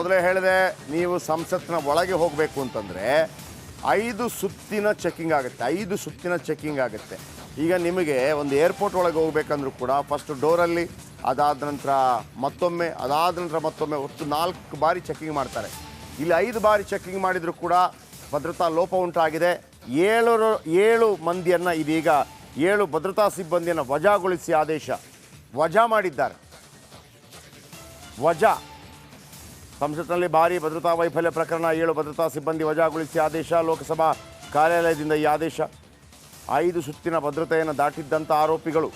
ಮೊದಲೇ ಹೇಳಿದೆ, ನೀವು ಸಂಸತ್ತಿನ ಒಳಗೆ ಹೋಗಬೇಕು ಅಂತಂದರೆ 5 ಸುತ್ತಿನ ಚೆಕಿಂಗ್ ಆಗುತ್ತೆ. 5 ಸುತ್ತಿನ ಚೆಕಿಂಗ್ ಆಗುತ್ತೆ. ಈಗ ನಿಮಗೆ ಒಂದು ಏರ್ಪೋರ್ಟ್ ಒಳಗೆ ಹೋಗ್ಬೇಕಂದ್ರೂ ಕೂಡ ಫಸ್ಟ್ ಡೋರಲ್ಲಿ, ಅದಾದ ನಂತರ ಮತ್ತೊಮ್ಮೆ, ಅದಾದ ನಂತರ ಮತ್ತೊಮ್ಮೆ, ಒಟ್ಟು 4 ಬಾರಿ ಚೆಕಿಂಗ್ ಮಾಡ್ತಾರೆ. ಇಲ್ಲಿ 5 ಬಾರಿ ಚೆಕಿಂಗ್ ಮಾಡಿದರೂ ಕೂಡ ಭದ್ರತಾ ಲೋಪ ಉಂಟಾಗಿದೆ. 7 ಮಂದಿಯನ್ನು ಇದೀಗ 7 ಭದ್ರತಾ ಸಿಬ್ಬಂದಿಯನ್ನು ವಜಾಗೊಳಿಸಿ ಆದೇಶ ವಜಾ ಮಾಡಿದ್ದಾರೆ. ವಜಾ ಸಂಸತ್ನಲ್ಲಿ ಭಾರೀ ಭದ್ರತಾ ವೈಫಲ್ಯ ಪ್ರಕರಣ, 7 ಭದ್ರತಾ ಸಿಬ್ಬಂದಿ ವಜಾಗೊಳಿಸಿ ಆದೇಶ. ಲೋಕಸಭಾ ಕಾರ್ಯಾಲಯದಿಂದ ಈ ಆದೇಶ. 5 ಸುತ್ತಿನ ಭದ್ರತೆಯನ್ನು ದಾಟಿದ್ದಂಥ ಆರೋಪಿಗಳು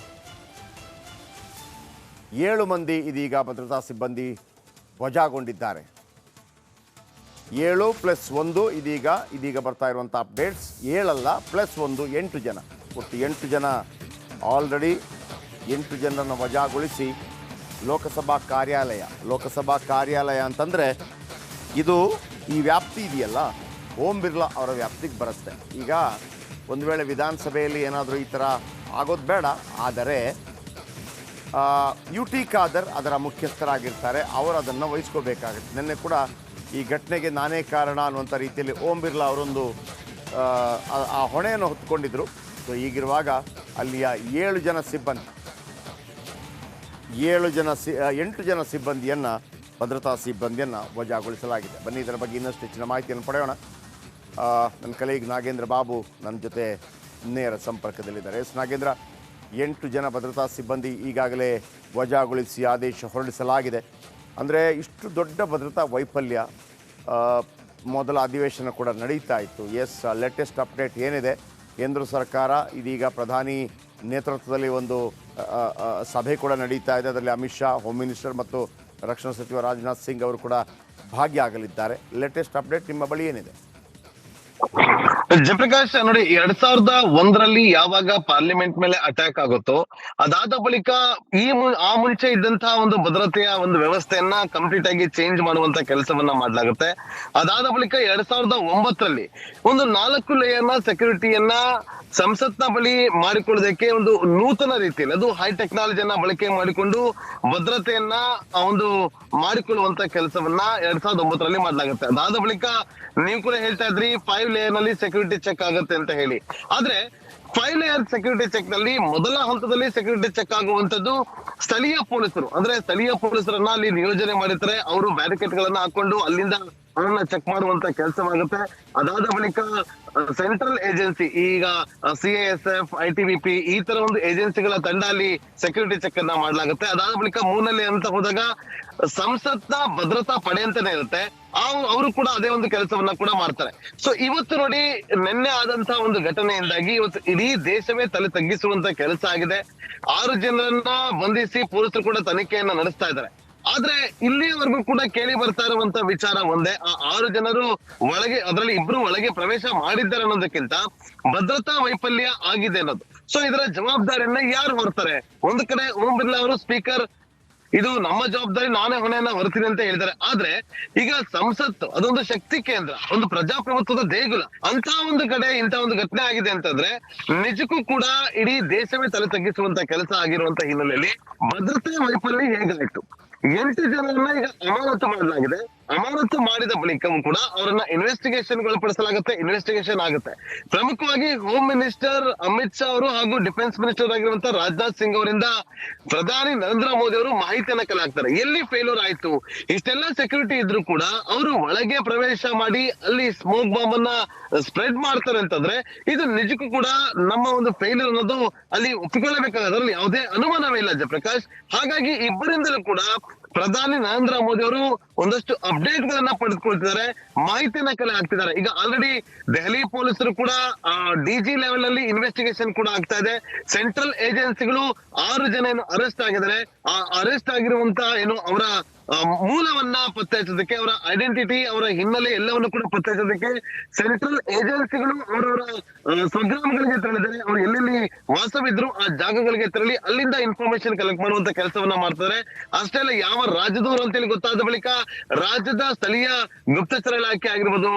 7 ಮಂದಿ ಇದೀಗ ಭದ್ರತಾ ಸಿಬ್ಬಂದಿ ವಜಾಗೊಂಡಿದ್ದಾರೆ. 7+1 ಇದೀಗ ಬರ್ತಾ ಇರುವಂಥ ಅಪ್ಡೇಟ್ಸ್. 7 ಅಲ್ಲ, +1 8 ಜನ, ಒಟ್ಟು 8 ಜನ ಆಲ್ರೆಡಿ 8 ಜನರನ್ನು ವಜಾಗೊಳಿಸಿ ಲೋಕಸಭಾ ಕಾರ್ಯಾಲಯ ಅಂತಂದರೆ ಇದು ಈ ವ್ಯಾಪ್ತಿ ಇದೆಯಲ್ಲ, ಓಂ ಬಿರ್ಲಾ ಅವರ ವ್ಯಾಪ್ತಿಗೆ ಬರುತ್ತೆ. ಈಗ ಒಂದು ವೇಳೆ ವಿಧಾನಸಭೆಯಲ್ಲಿ ಏನಾದರೂ ಈ ಥರ ಆಗೋದು ಬೇಡ, ಆದರೆ UT ಖಾದರ್ ಅದರ ಮುಖ್ಯಸ್ಥರಾಗಿರ್ತಾರೆ, ಅವರು ಅದನ್ನು ವಹಿಸ್ಕೋಬೇಕಾಗುತ್ತೆ. ನಿನ್ನೆ ಕೂಡ ಈ ಘಟನೆಗೆ ನಾನೇ ಕಾರಣ ಅನ್ನುವಂಥ ರೀತಿಯಲ್ಲಿ ಓಂ ಬಿರ್ಲಾ ಅವರೊಂದು ಆ ಹೊಣೆಯನ್ನು ಹೊತ್ತುಕೊಂಡಿದ್ದರು. ಸೊ ಹೀಗಿರುವಾಗ ಅಲ್ಲಿಯ 8 ಜನ ಸಿಬ್ಬಂದಿಯನ್ನು ಭದ್ರತಾ ಸಿಬ್ಬಂದಿಯನ್ನು ವಜಾಗೊಳಿಸಲಾಗಿದೆ. ಬನ್ನಿ ಇದರ ಬಗ್ಗೆ ಇನ್ನಷ್ಟು ಹೆಚ್ಚಿನ ಮಾಹಿತಿಯನ್ನು ಪಡೆಯೋಣ. ನನ್ನ ಕಲೀಗ್ ನಾಗೇಂದ್ರ ಬಾಬು ನನ್ನ ಜೊತೆ ನೇರ ಸಂಪರ್ಕದಲ್ಲಿದ್ದಾರೆ. ನಾಗೇಂದ್ರ, 8 ಜನ ಭದ್ರತಾ ಸಿಬ್ಬಂದಿ ಈಗಾಗಲೇ ವಜಾಗೊಳಿಸಿ ಆದೇಶ ಹೊರಡಿಸಲಾಗಿದೆ. ಅಂದರೆ ಇಷ್ಟು ದೊಡ್ಡ ಭದ್ರತಾ ವೈಫಲ್ಯ, ಮೊದಲ ಅಧಿವೇಶನ ಕೂಡ ನಡೀತಾ ಇತ್ತು. ಲೇಟೆಸ್ಟ್ ಅಪ್ಡೇಟ್ ಏನಿದೆ? ಕೇಂದ್ರ ಸರ್ಕಾರ ಇದೀಗ ಪ್ರಧಾನಿ ನೇತೃತ್ವದಲ್ಲಿ ಒಂದು ಸಭೆ ಕೂಡ ನಡೀತಾ ಇದೆ. ಅದರಲ್ಲಿ ಅಮಿತ್ ಶಾ, ಹೋಮ್ ಮಿನಿಸ್ಟರ್ ಮತ್ತು ರಕ್ಷಣಾ ಸಚಿವ ರಾಜನಾಥ್ ಸಿಂಗ್ ಅವರು ಕೂಡ ಭಾಗಿಯಾಗಲಿದ್ದಾರೆ. ಲೇಟೆಸ್ಟ್ ಅಪ್ಡೇಟ್ ನಿಮ್ಮ ಬಳಿ ಏನಿದೆ? ಜಯಪ್ರಕಾಶ್, ನೋಡಿ, 2001ರಲ್ಲಿ ಯಾವಾಗ ಪಾರ್ಲಿಮೆಂಟ್ ಮೇಲೆ ಅಟ್ಯಾಕ್ ಆಗುತ್ತೋ ಅದಾದ ಬಳಿಕ ಆ ಮುಂಚೆ ಇದ್ದಂತಹ ಒಂದು ಭದ್ರತೆಯ ಒಂದು ವ್ಯವಸ್ಥೆಯನ್ನ ಕಂಪ್ಲೀಟ್ ಆಗಿ ಚೇಂಜ್ ಮಾಡುವಂತ ಕೆಲಸವನ್ನ ಮಾಡಲಾಗುತ್ತೆ. ಅದಾದ ಬಳಿಕ 2009ರಲ್ಲಿ ಒಂದು 4 ಲೇಯರ್ನ ಸೆಕ್ಯೂರಿಟಿಯನ್ನ ಸಂಸತ್ನ ಬಳಿ ಮಾಡಿಕೊಳ್ಳೋದಕ್ಕೆ ಒಂದು ನೂತನ ರೀತಿಯಲ್ಲಿ, ಅದು ಹೈ ಟೆಕ್ನಾಲಜಿಯನ್ನ ಬಳಕೆ ಮಾಡಿಕೊಂಡು ಭದ್ರತೆಯನ್ನ ಒಂದು ಮಾಡಿಕೊಳ್ಳುವಂತ ಕೆಲಸವನ್ನ 2009ರಲ್ಲಿ ಮಾಡಲಾಗುತ್ತೆ. ಅದಾದ ಬಳಿಕ ನೀವು ಕೂಡ ಹೇಳ್ತಾ ಇದ್ರಿ 5 ಲೇಯರ್ ನಲ್ಲಿ ಸೆಕ್ಯೂರಿಟಿ ಚೆಕ್ ಆಗುತ್ತೆ ಅಂತ ಹೇಳಿ. ಆದ್ರೆ 5 ಲೇಯರ್ ಸೆಕ್ಯೂರಿಟಿ ಚೆಕ್ ನಲ್ಲಿ ಮೊದಲ ಹಂತದಲ್ಲಿ ಸೆಕ್ಯೂರಿಟಿ ಚೆಕ್ ಆಗುವಂತದ್ದು ಸ್ಥಳೀಯ ಪೊಲೀಸರು, ಅಂದ್ರೆ ಸ್ಥಳೀಯ ಪೊಲೀಸರನ್ನ ಅಲ್ಲಿ ನಿಯೋಜನೆ ಮಾಡಿರ್ತಾರೆ. ಅವರು ಬ್ಯಾರಿಕೇಡ್ ಗಳನ್ನ ಹಾಕೊಂಡು ಅಲ್ಲಿಂದ ಅವರನ್ನ ಚೆಕ್ ಮಾಡುವಂತ ಕೆಲಸವಾಗುತ್ತೆ. ಅದಾದ ಬಳಿಕ ಸೆಂಟ್ರಲ್ ಏಜೆನ್ಸಿ, ಈಗ CISF, ITBP ಈ ತರ ಒಂದು ಏಜೆನ್ಸಿಗಳ ತಂಡ ಅಲ್ಲಿ ಸೆಕ್ಯೂರಿಟಿ ಚೆಕ್ ಅನ್ನ ಮಾಡಲಾಗುತ್ತೆ. ಅದಾದ ಬಳಿಕ 3ನೇ ಅಂತ ಹೋದಾಗ ಸಂಸತ್ನ ಭದ್ರತಾ ಪಡೆ ಅಂತಾನೆ ಇರುತ್ತೆ, ಅವರು ಕೂಡ ಅದೇ ಒಂದು ಕೆಲಸವನ್ನ ಕೂಡ ಮಾಡ್ತಾರೆ. ಸೊ ಇವತ್ತು ನೋಡಿ, ನಿನ್ನೆ ಆದಂತಹ ಒಂದು ಘಟನೆಯಿಂದಾಗಿ ಇವತ್ತು ಇಡೀ ದೇಶವೇ ತಲೆ ತಗ್ಗಿಸುವಂತ ಕೆಲಸ ಆಗಿದೆ. 6 ಜನರನ್ನ ಬಂಧಿಸಿ ಪೊಲೀಸರು ಕೂಡ ತನಿಖೆಯನ್ನ ನಡೆಸ್ತಾ ಇದ್ದಾರೆ. ಆದ್ರೆ ಇಲ್ಲಿಯವರೆಗೂ ಕೂಡ ಕೇಳಿ ಬರ್ತಾ ಇರುವಂತ ವಿಚಾರ ಒಂದೇ, ಆ 6 ಜನರು ಒಳಗೆ, ಅದರಲ್ಲಿ 2 ಒಳಗೆ ಪ್ರವೇಶ ಮಾಡಿದ್ದಾರೆ ಅನ್ನೋದಕ್ಕಿಂತ ಭದ್ರತಾ ವೈಫಲ್ಯ ಆಗಿದೆ ಅನ್ನೋದು. ಸೊ ಇದರ ಜವಾಬ್ದಾರಿಯನ್ನ ಯಾರು ಹೊರ್ತಾರೆ? ಒಂದು ಕಡೆ ಓಂ ಬಿರ್ಲಾ ಅವರು ಸ್ಪೀಕರ್, ಇದು ನಮ್ಮ ಜವಾಬ್ದಾರಿ, ನಾನೇ ಹೊಣೆಯನ್ನ ಹೊರ್ತೀನಿ ಅಂತ ಹೇಳಿದ್ದಾರೆ. ಆದ್ರೆ ಈಗ ಸಂಸತ್ತು ಅದೊಂದು ಶಕ್ತಿ ಕೇಂದ್ರ, ಒಂದು ಪ್ರಜಾಪ್ರಭುತ್ವದ ದೇಗುಲ, ಅಂತ ಒಂದು ಕಡೆ ಇಂತ ಒಂದು ಘಟನೆ ಆಗಿದೆ ಅಂತಂದ್ರೆ ನಿಜಕ್ಕೂ ಕೂಡ ಇಡೀ ದೇಶವೇ ತಲೆ ತಗ್ಗಿಸುವಂತ ಕೆಲಸ ಆಗಿರುವಂತ ಹಿನ್ನೆಲೆಯಲ್ಲಿ ಭದ್ರತಾ ವೈಫಲ್ಯ ಹೇಗಾಯ್ತು? 8 ಜನರನ್ನ ಈಗ ಅಮಾನತು ಮಾಡಲಾಗಿದೆ. ಅಮಾನತು ಮಾಡಿದ ಬಳಿಕವೂ ಕೂಡ ಅವರನ್ನ ಇನ್ವೆಸ್ಟಿಗೇಷನ್ ಒಳಪಡಿಸಲಾಗುತ್ತೆ, ಇನ್ವೆಸ್ಟಿಗೇಷನ್ ಆಗುತ್ತೆ. ಪ್ರಮುಖವಾಗಿ ಹೋಮ್ ಮಿನಿಸ್ಟರ್ ಅಮಿತ್ ಶಾ ಅವರು ಹಾಗೂ ಡಿಫೆನ್ಸ್ ಮಿನಿಸ್ಟರ್ ಆಗಿರುವಂತಹ ರಾಜನಾಥ್ ಸಿಂಗ್ ಅವರಿಂದ ಪ್ರಧಾನಿ ನರೇಂದ್ರ ಮೋದಿ ಅವರು ಮಾಹಿತಿಯನ್ನ ಕಲೆ ಹಾಕ್ತಾರೆ. ಎಲ್ಲಿ ಫೇಲ್ಯೂರ್ ಆಯ್ತು? ಇಷ್ಟೆಲ್ಲ ಸೆಕ್ಯೂರಿಟಿ ಇದ್ರು ಕೂಡ ಅವರು ಒಳಗೆ ಪ್ರವೇಶ ಮಾಡಿ ಅಲ್ಲಿ ಸ್ಮೋಕ್ ಬಾಂಬ್ ಅನ್ನ ಸ್ಪ್ರೆಡ್ ಮಾಡ್ತಾರೆ ಅಂತಂದ್ರೆ ಇದು ನಿಜಕ್ಕೂ ಕೂಡ ನಮ್ಮ ಒಂದು ಫೇಲ್ಯೂರ್ ಅನ್ನೋದು ಅಲ್ಲಿ ಒಪ್ಪಿಕೊಳ್ಳಬೇಕಾಗುತ್ತೆ, ಅದರಲ್ಲಿ ಯಾವುದೇ ಅನುಮಾನವೇ ಇಲ್ಲ ಜಯಪ್ರಕಾಶ್. ಹಾಗಾಗಿ ಇಬ್ಬರಿಂದಲೂ ಕೂಡ ಪ್ರಧಾನಿ ನರೇಂದ್ರ ಮೋದಿ ಅವರು ಒಂದಷ್ಟು ಅಪ್ಡೇಟ್ ಗಳನ್ನ ಪಡೆದುಕೊಳ್ತಿದ್ದಾರೆ, ಮಾಹಿತಿಯನ್ನ ಕಲೆ ಹಾಕ್ತಿದ್ದಾರೆ. ಈಗ ಆಲ್ರೆಡಿ ದೆಹಲಿ ಪೊಲೀಸರು ಕೂಡ DG ಲೆವೆಲ್ ಅಲ್ಲಿ ಇನ್ವೆಸ್ಟಿಗೇಷನ್ ಕೂಡ ಆಗ್ತಾ ಇದೆ. ಸೆಂಟ್ರಲ್ ಏಜೆನ್ಸಿಗಳು 6 ಜನ ಏನು ಅರೆಸ್ಟ್ ಆಗಿದ್ದಾರೆ, ಆ ಅರೆಸ್ಟ್ ಆಗಿರುವಂತ ಏನು ಅವರ ಮೂಲವನ್ನ ಪತ್ತೆ ಹಚ್ಚೋದಕ್ಕೆ, ಅವರ ಐಡೆಂಟಿಟಿ, ಅವರ ಹಿನ್ನೆಲೆ ಎಲ್ಲವನ್ನು ಕೂಡ ಪತ್ತೆ ಹಚ್ಚೋದಕ್ಕೆ ಸೆಂಟ್ರಲ್ ಏಜೆನ್ಸಿಗಳು ಅವರವರ ಸ್ವಗ್ರಾಮಗಳಿಗೆ ತೆರಳಿದ್ದಾರೆ. ಅವರು ಎಲ್ಲೆಲ್ಲಿ ವಾಸವಿದ್ರು ಆ ಜಾಗಗಳಿಗೆ ತೆರಳಿ ಅಲ್ಲಿಂದ ಇನ್ಫಾರ್ಮೇಶನ್ ಕಲೆಕ್ಟ್ ಮಾಡುವಂತ ಕೆಲಸವನ್ನ ಮಾಡ್ತಾರೆ. ಅಷ್ಟೇ ಅಲ್ಲ, ಯಾವ ಯಾವ ರಾಜ್ಯದವರು ಅಂತೇಳಿ ಗೊತ್ತಾದ ಬಳಿಕ ರಾಜ್ಯದ ಸ್ಥಳೀಯ ಗುಪ್ತಚರ ಇಲಾಖೆ ಆಗಿರ್ಬೋದು,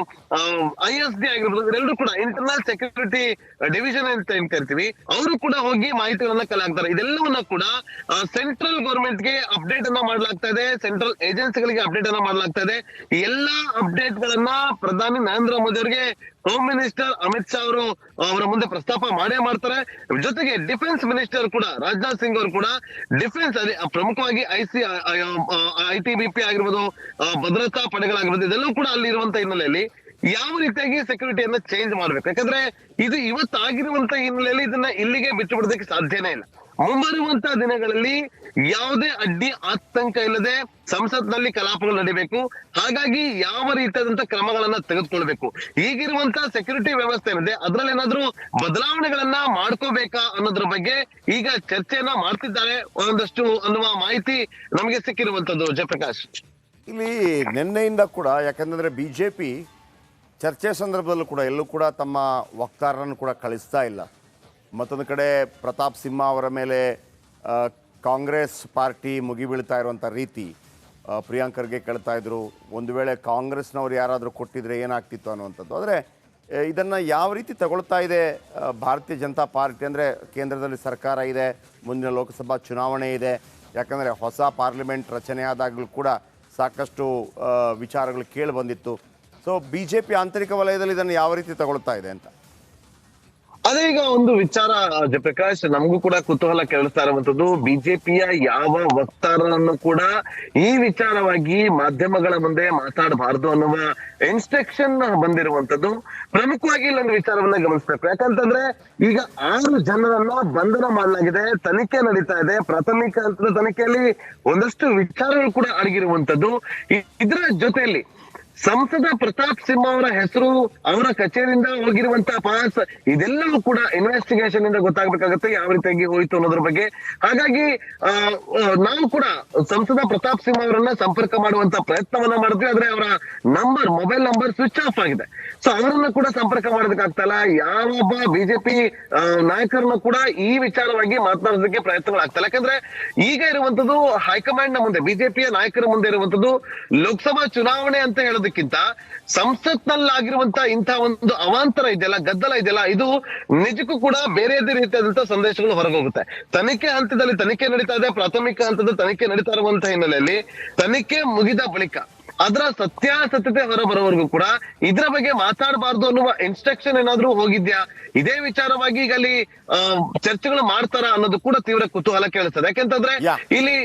ISD ಆಗಿರ್ಬೋದು, ಇವರೆಲ್ಲರೂ ಕೂಡ ಇಂಟರ್ನಲ್ ಸೆಕ್ಯೂರಿಟಿ ಡಿವಿಷನ್ ಅಂತ ಏನ್ ಕರಿತೀವಿ, ಅವರು ಕೂಡ ಹೋಗಿ ಮಾಹಿತಿಗಳನ್ನ ಕಲೆ ಹಾಕ್ತಾರೆ. ಇದೆಲ್ಲವನ್ನ ಕೂಡ ಸೆಂಟ್ರಲ್ ಗವರ್ಮೆಂಟ್ ಗೆ ಅಪ್ಡೇಟ್ ಅನ್ನ ಮಾಡ್ಲಾಗ್ತಾ ಇದೆ, ಸೆಂಟ್ರಲ್ ಏಜೆನ್ಸಿಗಳಿಗೆ ಅಪ್ಡೇಟ್ ಅನ್ನ ಮಾಡ್ಲಾಗ್ತಾ ಇದೆ. ಈ ಎಲ್ಲಾ ಅಪ್ಡೇಟ್ ಗಳನ್ನ ಪ್ರಧಾನಿ ನರೇಂದ್ರ ಮೋದಿ ಅವರಿಗೆ ಹೋಮ್ ಮಿನಿಸ್ಟರ್ ಅಮಿತ್ ಶಾ ಅವರು ಅವರ ಮುಂದೆ ಪ್ರಸ್ತಾಪ ಮಾಡೇ ಮಾಡ್ತಾರೆ. ಜೊತೆಗೆ ಡಿಫೆನ್ಸ್ ಮಿನಿಸ್ಟರ್ ಕೂಡ ರಾಜನಾಥ್ ಸಿಂಗ್ ಅವರು ಕೂಡ ಡಿಫೆನ್ಸ್ ಅಲ್ಲಿ ಪ್ರಮುಖವಾಗಿ ITBP ಆಗಿರ್ಬೋದು, ಭದ್ರತಾ ಪಡೆಗಳಾಗಿರ್ಬೋದು, ಇದೆಲ್ಲವೂ ಕೂಡ ಅಲ್ಲಿ ಇರುವಂತ ಹಿನ್ನೆಲೆಯಲ್ಲಿ ಯಾವ ರೀತಿಯಾಗಿ ಸೆಕ್ಯೂರಿಟಿಯನ್ನ ಚೇಂಜ್ ಮಾಡ್ಬೇಕು. ಯಾಕಂದ್ರೆ ಇದು ಇವತ್ತಾಗಿರುವಂತ ಹಿನ್ನೆಲೆಯಲ್ಲಿ ಇದನ್ನ ಇಲ್ಲಿಗೆ ಬಿಟ್ಟು ಬಿಡೋದಕ್ಕೆ ಸಾಧ್ಯನೇ ಇಲ್ಲ. ಮುಂಬರುವಂತ ದಿನಗಳಲ್ಲಿ ಯಾವುದೇ ಅಡ್ಡಿ ಆತಂಕ ಇಲ್ಲದೆ ಸಂಸತ್ನಲ್ಲಿ ಕಲಾಪಗಳು ನಡೀಬೇಕು. ಹಾಗಾಗಿ ಯಾವ ರೀತಿಯಾದಂತ ಕ್ರಮಗಳನ್ನ ತೆಗೆದುಕೊಳ್ಬೇಕು, ಈಗಿರುವಂತ ಸೆಕ್ಯೂರಿಟಿ ವ್ಯವಸ್ಥೆ ಏನಿದೆ ಅದ್ರಲ್ಲಿ ಏನಾದ್ರೂ ಬದಲಾವಣೆಗಳನ್ನ ಮಾಡ್ಕೋಬೇಕಾ ಅನ್ನೋದ್ರ ಬಗ್ಗೆ ಈಗ ಚರ್ಚೆಯನ್ನ ಮಾಡ್ತಿದ್ದಾರೆ ಒಂದಷ್ಟು ಅನ್ನುವ ಮಾಹಿತಿ ನಮಗೆ ಸಿಕ್ಕಿರುವಂತದ್ದು. ಜಯಪ್ರಕಾಶ್, ಇಲ್ಲಿ ನಿನ್ನೆಯಿಂದ ಕೂಡ ಯಾಕಂತಂದರೆ BJP ಚರ್ಚೆ ಸಂದರ್ಭದಲ್ಲೂ ಕೂಡ ಎಲ್ಲೂ ಕೂಡ ತಮ್ಮ ವಕ್ತಾರರನ್ನು ಕೂಡ ಕಳಿಸ್ತಾ ಇಲ್ಲ. ಮತ್ತೊಂದು ಕಡೆ ಪ್ರತಾಪ್ ಸಿಂಹ ಅವರ ಮೇಲೆ ಕಾಂಗ್ರೆಸ್ ಪಾರ್ಟಿ ಮುಗಿಬೀಳ್ತಾ ಇರುವಂಥ ರೀತಿ ಪ್ರಿಯಾಂಕರ್ಗೆ ಕೇಳ್ತಾ ಇದ್ರು, ಒಂದು ವೇಳೆ ಕಾಂಗ್ರೆಸ್ನವ್ರು ಯಾರಾದರೂ ಕೊಟ್ಟಿದ್ರೆ ಏನಾಗ್ತಿತ್ತು ಅನ್ನುವಂಥದ್ದು. ಆದರೆ ಇದನ್ನು ಯಾವ ರೀತಿ ತಗೊಳ್ತಾ ಇದೆ ಭಾರತೀಯ ಜನತಾ ಪಾರ್ಟಿ ಅಂದರೆ ಕೇಂದ್ರದಲ್ಲಿ ಸರ್ಕಾರ ಇದೆ, ಮುಂದಿನ ಲೋಕಸಭಾ ಚುನಾವಣೆ ಇದೆ. ಯಾಕಂದರೆ ಹೊಸ ಪಾರ್ಲಿಮೆಂಟ್ ರಚನೆ ಆದಾಗಲೂ ಕೂಡ ಸಾಕಷ್ಟು ವಿಚಾರಗಳು ಕೇಳಿ ಬಂದಿತ್ತು. ಸೊ BJP ಆಂತರಿಕ ವಲಯದಲ್ಲಿ ಇದನ್ನು ಯಾವ ರೀತಿ ತಗೊಳ್ತಾ ಇದೆ ಅಂತ ಅದೇ ಈಗ ಒಂದು ವಿಚಾರ ಜಯಪ್ರಕಾಶ್, ನಮಗೂ ಕೂಡ ಕುತೂಹಲ ಕೇಳಿಸ್ತಾ ಇರುವಂತದ್ದು. ಬಿಜೆಪಿಯ ಯಾವ ವಕ್ತಾರರನ್ನು ಕೂಡ ಈ ವಿಚಾರವಾಗಿ ಮಾಧ್ಯಮಗಳ ಮುಂದೆ ಮಾತಾಡಬಾರದು ಅನ್ನುವ ಇನ್ಸ್ಟ್ರಕ್ಷನ್ ಬಂದಿರುವಂತದ್ದು. ಪ್ರಮುಖವಾಗಿ ಇಲ್ಲೊಂದು ವಿಚಾರವನ್ನ ಗಮನಿಸಬೇಕು. ಯಾಕಂತಂದ್ರೆ ಈಗ 6 ಜನರನ್ನ ಬಂಧನ ಮಾಡಲಾಗಿದೆ, ತನಿಖೆ ನಡೀತಾ ಇದೆ. ಪ್ರಾಥಮಿಕ ಹಂತದ ತನಿಖೆಯಲ್ಲಿ ಒಂದಷ್ಟು ವಿಚಾರಗಳು ಕೂಡ ಅಡಗಿರುವಂತದ್ದು. ಇದರ ಜೊತೆಯಲ್ಲಿ ಸಂಸದ ಪ್ರತಾಪ್ ಸಿಂಹ ಅವರ ಹೆಸರು, ಅವರ ಕಚೇರಿಯಿಂದ ಹೋಗಿರುವಂತ ಪಾಸ್, ಇದೆಲ್ಲವೂ ಕೂಡ ಇನ್ವೆಸ್ಟಿಗೇಷನ್ ಇಂದ ಗೊತ್ತಾಗಬೇಕಾಗುತ್ತೆ ಯಾವ ರೀತಿಯಾಗಿ ಹೋಯ್ತು ಅನ್ನೋದ್ರ ಬಗ್ಗೆ. ಹಾಗಾಗಿ ನಾವು ಕೂಡ ಸಂಸದ ಪ್ರತಾಪ್ ಸಿಂಹ ಅವರನ್ನ ಸಂಪರ್ಕ ಮಾಡುವಂತ ಪ್ರಯತ್ನವನ್ನ ಮಾಡಿದ್ವಿ. ಆದ್ರೆ ಅವರ ಮೊಬೈಲ್ ನಂಬರ್ ಸ್ವಿಚ್ ಆಫ್ ಆಗಿದೆ. ಸೊ ಅವರನ್ನ ಕೂಡ ಸಂಪರ್ಕ ಮಾಡೋದಕ್ಕಾಗ್ತಾ ಇಲ್ಲ. ಯಾವೊಬ್ಬ ಬಿಜೆಪಿ ನಾಯಕರನ್ನ ಕೂಡ ಈ ವಿಚಾರವಾಗಿ ಮಾತನಾಡೋದಕ್ಕೆ ಪ್ರಯತ್ನಗಳಾಗ್ತಲ್ಲ. ಯಾಕಂದ್ರೆ ಈಗ ಇರುವಂತದ್ದು ಹೈಕಮಾಂಡ್ ನ ಮುಂದೆ, ಬಿಜೆಪಿಯ ನಾಯಕರ ಮುಂದೆ ಇರುವಂತದ್ದು ಲೋಕಸಭಾ ಚುನಾವಣೆ ಅಂತ ಹೇಳೋದಕ್ಕಿಂತ ಸಂಸತ್ನಲ್ಲಾಗಿರುವಂತ ಇಂತಹ ಒಂದು ಅವಾಂತರ ಇದೆಯಲ್ಲ, ಗದ್ದಲ ಇದೆಯಲ್ಲ, ಇದು ನಿಜಕ್ಕೂ ಕೂಡ ಬೇರೆಯದೇ ರೀತಿಯಾದಂತಹ ಸಂದೇಶಗಳು ಹೊರಗೋಗುತ್ತೆ. ತನಿಖೆ ಹಂತದಲ್ಲಿ ತನಿಖೆ ನಡೀತಾ ಇದೆ, ಪ್ರಾಥಮಿಕ ಹಂತದ ತನಿಖೆ ನಡೀತಾ ಇರುವಂತಹ ಹಿನ್ನೆಲೆಯಲ್ಲಿ ತನಿಖೆ ಮುಗಿದ ಬಳಿಕ ಅದರ ಸತ್ಯಾಸತ್ಯತೆ ಹೊರಬರೋವರೆಗೂ ಕೂಡ ಇದರ ಬಗ್ಗೆ ಮಾತಾಡಬಾರ್ದು ಅನ್ನುವ ಇನ್ಸ್ಟ್ರಕ್ಷನ್ ಏನಾದ್ರೂ ಹೋಗಿದ್ಯಾ, ಇದೇ ವಿಚಾರವಾಗಿ ಈಗ ಅಲ್ಲಿ ಚರ್ಚೆಗಳು ಮಾಡ್ತಾರ ಅನ್ನೋದು ಕೂಡ ತೀವ್ರ ಕುತೂಹಲ ಕೇಳಿಸ್ತದೆ. ಯಾಕೆಂತಂದ್ರೆ ಇಲ್ಲಿ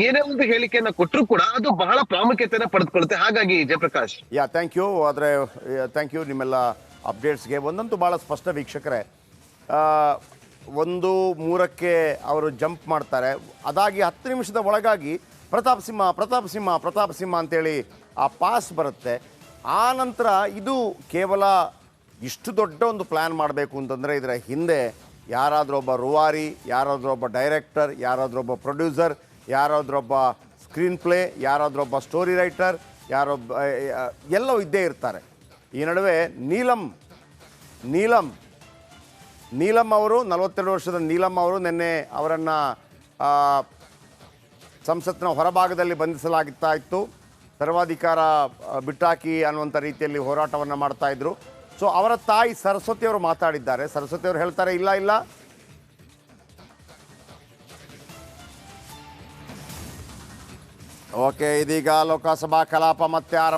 ಏನೇ ಒಂದು ಹೇಳಿಕೆಯನ್ನ ಕೊಟ್ಟರು ಕೂಡ ಅದು ಬಹಳ ಪ್ರಾಮುಖ್ಯತೆಯನ್ನ ಪಡೆದುಕೊಳ್ಳುತ್ತೆ. ಹಾಗಾಗಿ ಜಯಪ್ರಕಾಶ್, ಥ್ಯಾಂಕ್ ಯು. ಆದರೆ ಥ್ಯಾಂಕ್ ಯು ನಿಮ್ಮೆಲ್ಲ ಅಪ್ಡೇಟ್ಸ್ಗೆ. ಒಂದಂತೂ ಭಾಳ ಸ್ಪಷ್ಟ ವೀಕ್ಷಕರೇ, 1:03ಕ್ಕೆ ಅವರು ಜಂಪ್ ಮಾಡ್ತಾರೆ. ಅದಾಗಿ 10 ನಿಮಿಷದ ಒಳಗಾಗಿ ಪ್ರತಾಪ್ ಸಿಂಹ ಅಂತೇಳಿ ಆ ಪಾಸ್ ಬರುತ್ತೆ. ಆ ನಂತರ ಇದು ಕೇವಲ ಇಷ್ಟು ದೊಡ್ಡ ಒಂದು ಪ್ಲ್ಯಾನ್ ಮಾಡಬೇಕು ಅಂತಂದರೆ ಇದರ ಹಿಂದೆ ಯಾರಾದ್ರೊಬ್ಬ ರೂವಾರಿ, ಯಾರಾದ್ರೊಬ್ಬ ಡೈರೆಕ್ಟರ್, ಯಾರಾದ್ರೊಬ್ಬ ಪ್ರೊಡ್ಯೂಸರ್, ಯಾರಾದ್ರೊಬ್ಬ ಸ್ಕ್ರೀನ್ ಪ್ಲೇ, ಯಾರಾದ್ರೊಬ್ಬ ಸ್ಟೋರಿ ರೈಟರ್, ಎಲ್ಲವೂ ಇದ್ದೇ ಇರ್ತಾರೆ. ಈ ನಡುವೆ ನೀಲಂ ಅವರು 42 ವರ್ಷದ ನೀಲಂ ಅವರು ನಿನ್ನೆ ಅವರನ್ನು ಸಂಸತ್ತಿನ ಹೊರಭಾಗದಲ್ಲಿ ಬಂಧಿಸಲಾಗ್ತಾ ಇತ್ತು. ಸರ್ವಾಧಿಕಾರ ಬಿಟ್ಟಾಕಿ ಅನ್ನುವಂಥ ರೀತಿಯಲ್ಲಿ ಹೋರಾಟವನ್ನು ಮಾಡ್ತಾ ಇದ್ರು. ಸೊ ಅವರ ತಾಯಿ ಸರಸ್ವತಿಯವರು ಮಾತಾಡಿದ್ದಾರೆ. ಸರಸ್ವತಿಯವರು ಹೇಳ್ತಾರೆ, ಇಲ್ಲ ಓಕೆ, ಇದೀಗ ಲೋಕಸಭಾ ಕಲಾಪ ಮತ್ತೆ ಆರಂಭ.